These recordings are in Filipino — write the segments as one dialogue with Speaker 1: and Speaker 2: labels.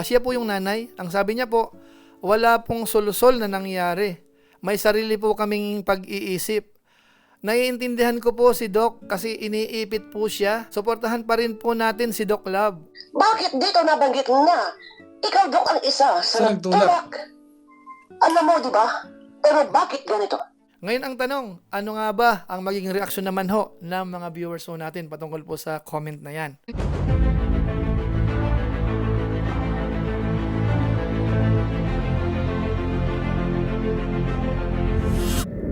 Speaker 1: Siya po yung nanay. Ang sabi niya po, wala pong solusol na nangyari. May sarili po kaming pag-iisip. Naiintindihan ko po si Doc kasi iniipit po siya. Suportahan pa rin po natin si Doc Love.
Speaker 2: Bakit dito nabanggit na ikaw Dok ang isa sa nagtulak? Alam mo, di ba? Pero bakit ganito?
Speaker 1: Ngayon ang tanong, ano nga ba ang magiging reaksyon naman ho ng mga viewers ho natin patungkol po sa comment na yan?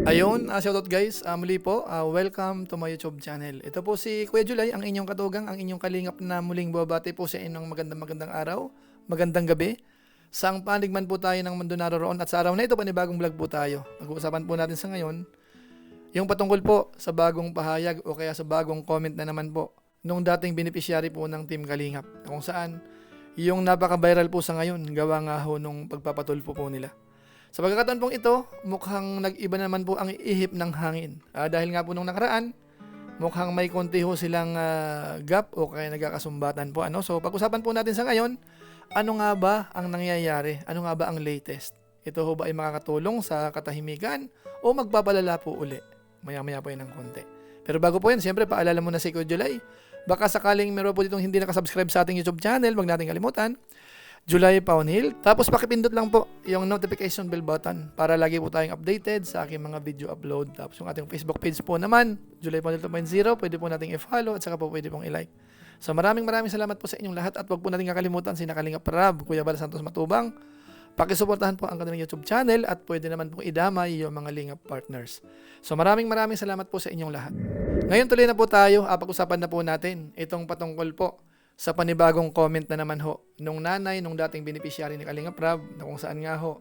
Speaker 1: Ayun, shoutout guys, muli po, welcome to my YouTube channel. Ito po si Kuya Julay, ang inyong katugang, ang inyong kalingap na muling babati po sa inyong magandang araw, magandang gabi. Saang panig man po tayo ng mundo naroroon at sa araw na ito, panibagong vlog po tayo. Pag-uusapan po natin sa ngayon, yung patungkol po sa bagong pahayag o kaya sa bagong comment na naman po nung dating beneficiary po ng Team Kalingap. Kung saan, yung napaka-viral po sa ngayon, gawa nga ho nung pagpapatulpo po nila. Sa pagkakataon pong ito, mukhang nag-iba naman po ang ihip ng hangin. Dahil nga po nung nakaraan, mukhang may konti ho silang gap o kaya nagkakasumbatan po. So pag-usapan po natin sa ngayon, ano nga ba ang nangyayari? Ano nga ba ang latest? Ito ho ba ay makakatulong sa katahimikan o magpapalala po uli? Maya-maya po yan ng konti. Pero bago po yan, siyempre paalala mo na si Kuya Julay. Baka sakaling meron po ditong hindi nakasubscribe sa ating YouTube channel, wag natin kalimutan. Julay Paunil. Tapos pakipindot lang po yung notification bell button para lagi po tayong updated sa aking mga video upload. Tapos yung ating Facebook page po naman, Julay Paunil 2.0, pwede po nating i-follow at saka po pwede pong i-like. So maraming salamat po sa inyong lahat at wag po natin kakalimutan si Kalingap Rab, Kuya Bal Santos Matubang. Pakisuportahan po ang kanilang YouTube channel at pwede naman pong idamay yung mga Lingap partners. So maraming salamat po sa inyong lahat. Ngayon tuloy na po tayo, pag-usapan na po natin itong patungkol po sa panibagong comment na naman ho nung nanay, nung dating beneficiary ni Kalingap Rab, na kung saan nga ho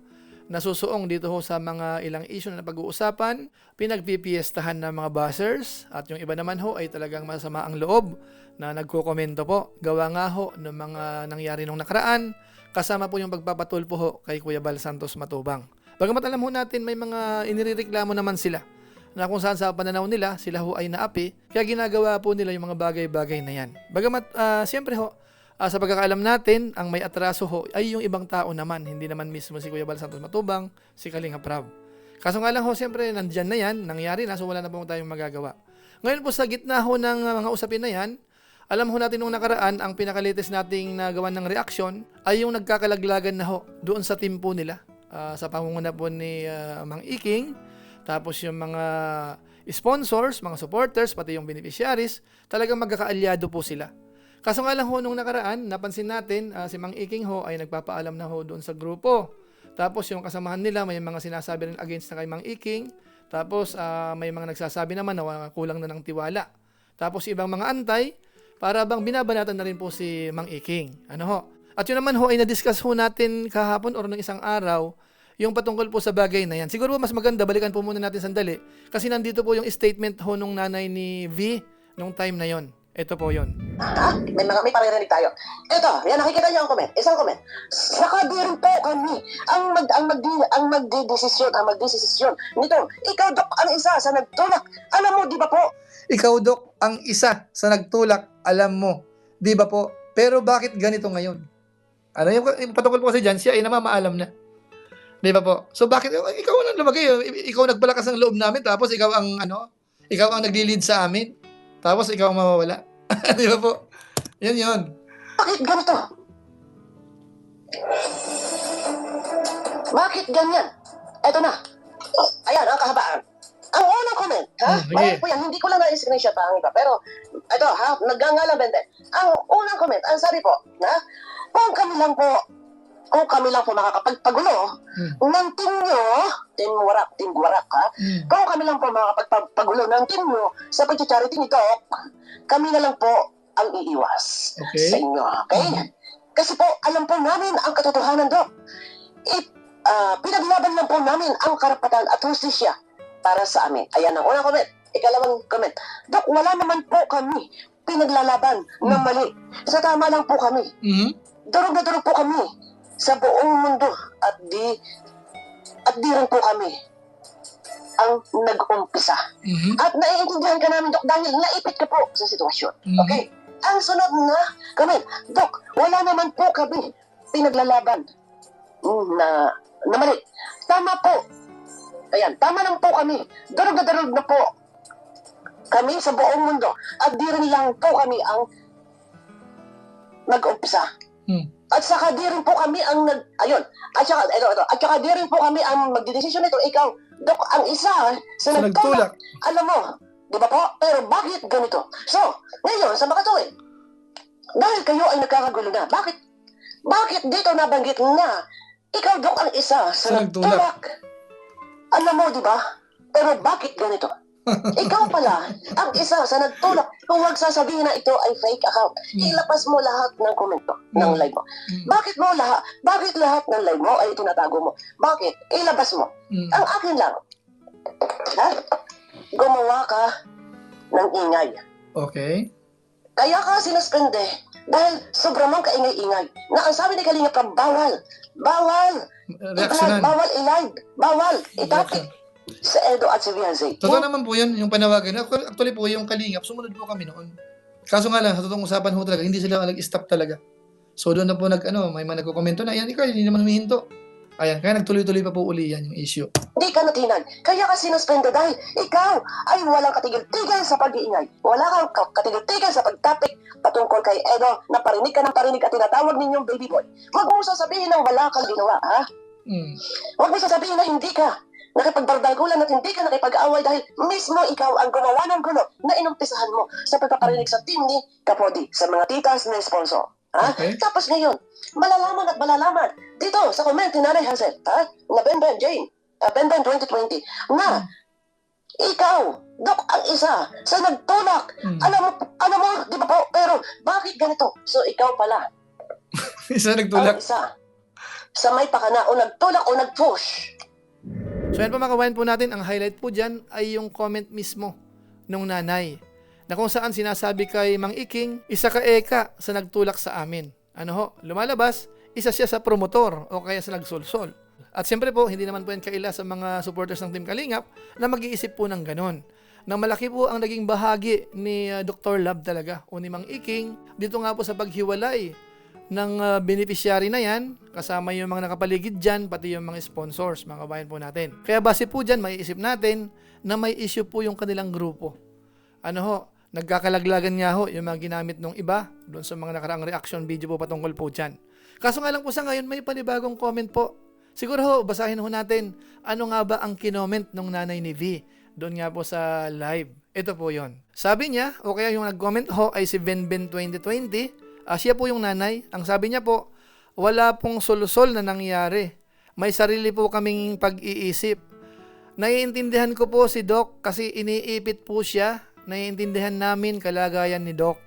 Speaker 1: nasusuong dito ho sa mga ilang issue na pag-uusapan, pinagpipiestahan ng mga buzzers at yung iba naman ho ay talagang masama ang loob na nagko-komento po. Gawa nga ho ng mga nangyari nung nakaraan, kasama po yung pagpapatulpo ho kay Kuya Bal Santos Matubang. Bagamat alam ho natin may mga inireklamo naman sila na kung saan sa pananaw nila, sila ho ay naapi, kaya ginagawa po nila yung mga bagay-bagay na yan. Bagamat siyempre ho, sa pagkakaalam natin, ang may atraso ho ay yung ibang tao naman, hindi naman mismo si Kuya Bal Santos Matubang, si Kalingap Rab. Kaso nga lang ho, siyempre nandyan na yan, nangyari na, so wala na po tayong magagawa. Ngayon po sa gitna ho ng mga usapin na yan, alam ho natin nung nakaraan, ang pinakalitis nating nagawa ng reaksyon ay yung nagkakalaglagan na ho doon sa team po nila, sa pangunguna po ni Mang Iking, tapos yung mga sponsors, mga supporters, pati yung beneficiaries, talagang magkakaalyado po sila. Kaso nga lang ho, nung nakaraan, napansin natin, si Mang Iking ho ay nagpapaalam na ho doon sa grupo. Tapos yung kasamahan nila, may mga sinasabi rin against na kay Mang Iking. Tapos may mga nagsasabi naman na kulang na ng tiwala. Tapos ibang mga antay, para bang binabanatan na rin po si Mang Iking. Ano ho? At yun naman ho ay na-discuss ho natin kahapon or ng isang araw, yung patungkol po sa bagay na yan. Siguro mas maganda, balikan po muna natin sandali. Kasi nandito po yung statement ho nung nanay ni V nung time na yon. Ito po yon.
Speaker 2: May paririnig tayo. Ito, yan nakikita niyo ang comment. Isang comment. Saka din po kami ang magdesisyon nito. Ikaw Dok ang isa sa nagtulak. Alam mo, di ba po?
Speaker 3: Ikaw, Dok, ang isa sa nagtulak, alam mo. Di ba po? Pero bakit ganito ngayon? Ano yung patungkol po kasi dyan, siya ay namamaalam na. Di ba po? So bakit, ikaw ang lumagay, ikaw nagpalakas ng loob namin, tapos ikaw ang nagli-lead sa amin, tapos ikaw ang mawawala. Di ba po? Yan.
Speaker 2: Bakit ganito? Bakit ganyan? Eto na. Ayan, ang kahabaan. Ang unang comment, ha? Bakit po yan? Hindi ko lang na-screenshot ang iba. Pero, ito, ha? Nagngangalang bende. Ang unang comment, ang sabi po, na, kung kami lang po makakapagpagulo ng team nyo, team warak, ha? Kung kami lang po makakapagpagulo ng team nyo sa pag-charity nito, kami na lang po ang iiwas sa inyo, okay? Kasi po, alam po namin ang katotohanan, Dok. Pinaglaban lang po namin ang karapatan at hustisya para sa amin. Ayan ang unang comment. Ikalawang comment. Dok, wala naman po kami pinaglalaban ng mali. Sa tama lang po kami. Durog na durog po kami sa buong mundo at di rin po kami ang nag-umpisa. At naiintindihan ka namin, Dok, dahil naipit ka po sa sitwasyon. Okay? Ang sunod na comment, Dok, wala naman po kami pinaglalaban na mali. Tama po. Ayan, tama lang po kami. Darog na po kami sa buong mundo. At di rin lang po kami ang nag-umpisa. At saka di rin po kami ang ayun. At saka, ito. At saka di rin po kami ang magdidesisyon nito. Ikaw, Dok, ang isa sa
Speaker 3: Sa nagtulak.
Speaker 2: Alam mo, di ba po? Pero bakit ganito? So, ngayon, sa makatuwid, dahil kayo ay nagkakagulo na, bakit dito nabanggit na ikaw, Dok, ang isa sa
Speaker 3: nagtulak.
Speaker 2: nagtulak? Alam mo, di ba? Pero bakit ganito? Ikaw pala, ang isa sa nagtulak. Huwag sasabihin na ito ay fake account. Ilabas mo lahat ng komento ng live mo. Bakit lahat ng live mo ay tinatago mo? Bakit? Ilabas mo. Ang akin lang, ha? Gumawa ka ng ingay.
Speaker 3: Okay.
Speaker 2: Kaya ka sinuspende dahil sobrang mong kaingay-ingay. Na ang sabi ni Kalinga Prab, bawal
Speaker 3: Reaksyonan.
Speaker 2: bawal itapik sa Edo at si Vianze.
Speaker 3: Totoo naman po yun, yung panawagan. Actually po, yung Kalingap, sumunod po kami noon. Kaso nga lang, sa totoong usapan ho talaga, hindi sila nag-stop talaga. So doon na po may mga nagko-komento na, ayan, ikaw, hindi naman humihinto. Ayan, kaya nagtuloy-tuloy pa po uli yan yung issue.
Speaker 2: Hindi ka natinag. Kaya ka sinuspende dahil ikaw ay walang katigil-tigil sa pag-iingay. Wala kang katigil-tigil sa pagtapik patungkol kay Edo na parinig ka ng parinig at tinatawag ninyong baby boy. Huwag mo sasabihin ng wala kang ginawa, ha? Huwag mo sasabihin na hindi ka nakipagbardagulan at hindi ka nakipag-away dahil mismo ikaw ang gumawa ng gulo na inumpisahan mo sa pagpaparinig sa team ni Kapodi, sa mga titas na sponsor. Ha?
Speaker 3: Okay.
Speaker 2: Tapos ngayon, malalaman dito sa comment ni Nanay Hazel, ha? Na Ben Jane, Ben 2020, na ikaw, Dok, ang isa sa nagtulak. Alam mo, di ba po? Pero bakit ganito? So ikaw pala,
Speaker 3: Isa
Speaker 2: ang
Speaker 3: nagtulak.
Speaker 2: isa sa may pakana o nagtulak o nag-push.
Speaker 1: So yan po mga kawain po natin, ang highlight po dyan ay yung comment mismo nung nanay na kung saan sinasabi kay Mang Iking, isa ka eka sa nagtulak sa amin. Ano ho, lumalabas, isa siya sa promotor o kaya sa nagsolsol. At siyempre po, hindi naman po yan kaila sa mga supporters ng Team Kalingap na mag-iisip po ng ganon. Nang malaki po ang naging bahagi ni Dr. Love talaga o ni Mang Iking dito nga po sa paghiwalay ng beneficiary na yan, kasama yung mga nakapaligid dyan, pati yung mga sponsors, mga kabayan po natin. Kaya base po dyan, maiisip natin na may issue po yung kanilang grupo. Ano ho, nagkakalaglagan nga ho yung mga ginamit ng iba doon sa mga nakaraang reaction video po patungkol po dyan. Kaso nga lang po sa ngayon, may panibagong comment po. Siguro ho, basahin ho natin ano nga ba ang kinoment ng nanay ni V doon nga po sa live. Ito po yon. Sabi niya, o kaya yung nag-comment ho ay si Ben 2020. Siya po yung nanay. Ang sabi niya po, wala pong solusol na nangyari. May sarili po kaming pag-iisip. Naiintindihan ko po si Doc kasi iniipit po siya. Naiintindihan namin kalagayan ni Doc.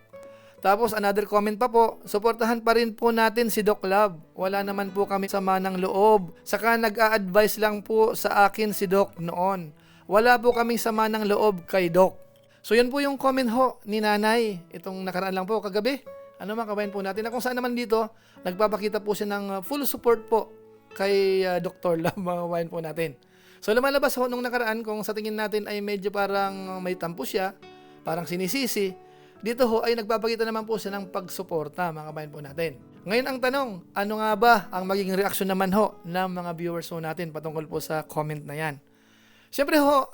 Speaker 1: Tapos another comment pa po, suportahan pa rin po natin si Doc Love. Wala naman po kami sama ng loob. Saka nag-a-advise lang po sa akin si Doc noon. Wala po kaming sama ng loob kay Doc. So yun po yung comment ho ni nanay. Itong nakaraan lang po kagabi. Ano mga kabayan po natin na kung saan naman dito, nagpapakita po siya ng full support po kay Dr. Love, mga kabayan po natin. So lumalabas ho nung nakaraan kung sa tingin natin ay medyo parang may tampo siya, parang sinisisi, dito ho ay nagpapakita naman po siya ng pagsuporta, mga kabayan po natin. Ngayon ang tanong, ano nga ba ang magiging reaksyon naman ho ng mga viewers ho natin patungkol po sa comment na yan? Siyempre ho,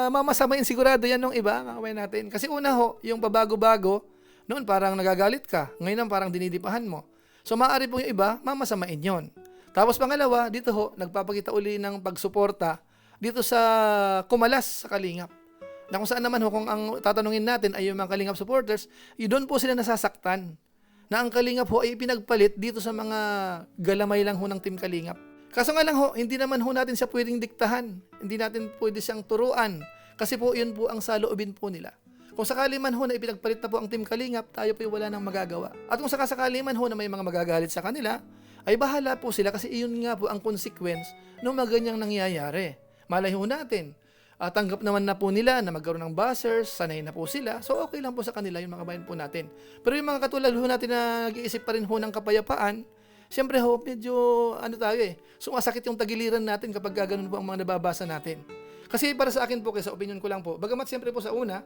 Speaker 1: mamasamain sigurado yan ng iba, mga kabayan natin. Kasi una ho, yung pabago-bago, noon parang nagagalit ka, ngayon parang dinidipahan mo. So maaari po yung iba, mamasamain yon. Tapos pangalawa, dito ho, nagpapakita uli ng pagsuporta dito sa kumalas sa Kalingap. Na kung saan naman ho, kung ang tatanungin natin ay yung mga Kalingap supporters, doon po sila nasasaktan. Na ang Kalingap ho ay pinagpalit dito sa mga galamay lang ho ng Team Kalingap. Kaso nga lang ho, hindi naman ho natin siya pwedeng diktahan. Hindi natin pwede siyang turuan. Kasi po yun po ang saloobin po nila. Kung sakali man ho na ipinagpalit na po ang Team Kalingap, tayo po wala nang magagawa. At kung sakali man ho na may mga magagalit sa kanila, ay bahala po sila kasi iyon nga po ang consequence ng mga ganyang nangyayari. Malay ho natin, tanggap naman na po nila na magkaroon ng buzzers, sanay na po sila, so okay lang po sa kanila yung mga bayan po natin. Pero yung mga katulad ho natin na nag-iisip pa rin ho ng kapayapaan, siyempre ho, medyo sumasakit yung tagiliran natin kapag ganoon po ang mga nababasa natin. Kasi para sa akin po, sa opinion ko lang po, bagamat siyempre po sa una,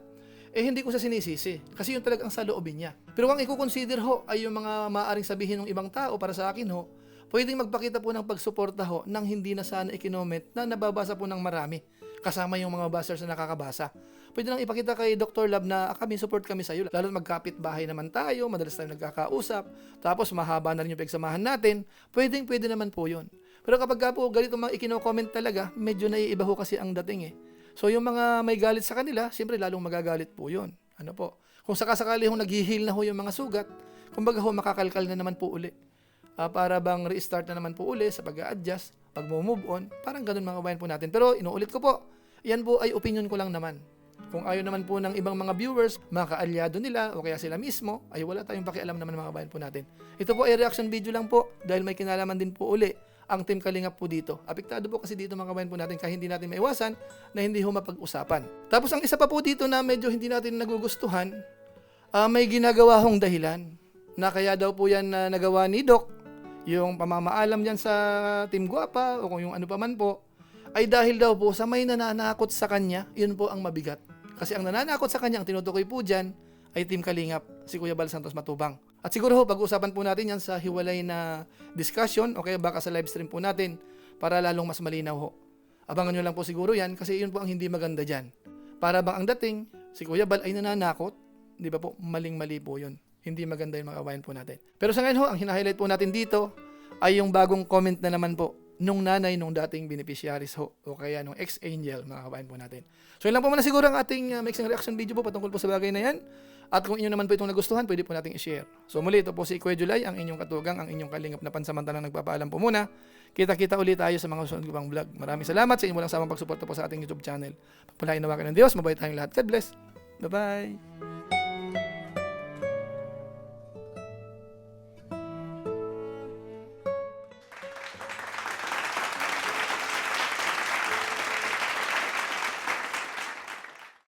Speaker 1: hindi ko sa sinisisi. Kasi yun talagang sa loobin niya. Pero kung i-consider ho ay yung mga maaaring sabihin ng ibang tao para sa akin ho, pwedeng magpakita po ng pagsuporta ho nang hindi na sana ikinoment na nababasa po ng marami. Kasama yung mga bashers na nakakabasa. Pwede lang ipakita kay Dr. Love na kami, support kami sa iyo. Lalo magkapit bahay naman tayo, madalas tayo nagkakausap, tapos mahaba na rin yung pagsamahan natin. Pwede naman po yun. Pero kapag po ganito mga ikino-comment talaga, medyo naiiba ho kasi ang dating eh. So yung mga may galit sa kanila, siyempre lalong magagalit po yun. Ano po? Kung sakasakali hong nag-heal na ho yung mga sugat, kumbaga ho makakalkal na naman po uli. Para bang restart na naman po uli sa pag-a-adjust, pag-move on, parang ganun mga kabayan po natin. Pero inuulit ko po, yan po ay opinion ko lang naman. Kung ayaw naman po ng ibang mga viewers, mga kaalyado nila o kaya sila mismo, ay wala tayong pakialam naman mga kabayan po natin. Ito po ay reaction video lang po dahil may kinalaman din po uli ang Team Kalingap po dito. Apektado po kasi dito mga kabayan po natin kaya hindi natin maiwasan na hindi ho mapag-usapan. Tapos ang isa pa po dito na medyo hindi natin nagugustuhan, may ginagawa hong dahilan na kaya daw po yan na nagawa ni Doc, yung pamamaalam dyan sa Team Guapa o kung yung ano pa man po, ay dahil daw po sa may nananakot sa kanya, yun po ang mabigat. Kasi ang nananakot sa kanya, ang tinutukoy po dyan, ay Team Kalingap, si Kuya Bal Santos Matubang. At siguro ho, pag-uusapan po natin yan sa hiwalay na discussion o kaya baka sa live stream po natin para lalong mas malinaw ho. Abangan nyo lang po siguro yan kasi yun po ang hindi maganda dyan. Para bang ang dating, si Kuya Bal ay nananakot, di ba po, maling-mali po yun. Hindi maganda yung mga kabayan po natin. Pero sa ngayon ho, ang hina-highlight po natin dito ay yung bagong comment na naman po nung nanay nung dating beneficiaries ho o kaya nung ex-angel mga kabayan po natin. So yun lang po muna siguro ang ating mixing reaction video po patungkol po sa bagay na yan. At kung inyo naman po itong nagustuhan, pwede po nating i-share. So muli, ito po si Kuya July, ang inyong katugang, ang inyong kalingap na pansamantalang nagpapaalam po muna. Kita-kita ulit tayo sa mga susunod ko pang vlog. Maraming salamat sa inyong walang samang pagsuporta po sa ating YouTube channel. Pagpalain nawa ka ng Diyos, mabait tayong lahat. God bless. Bye-bye.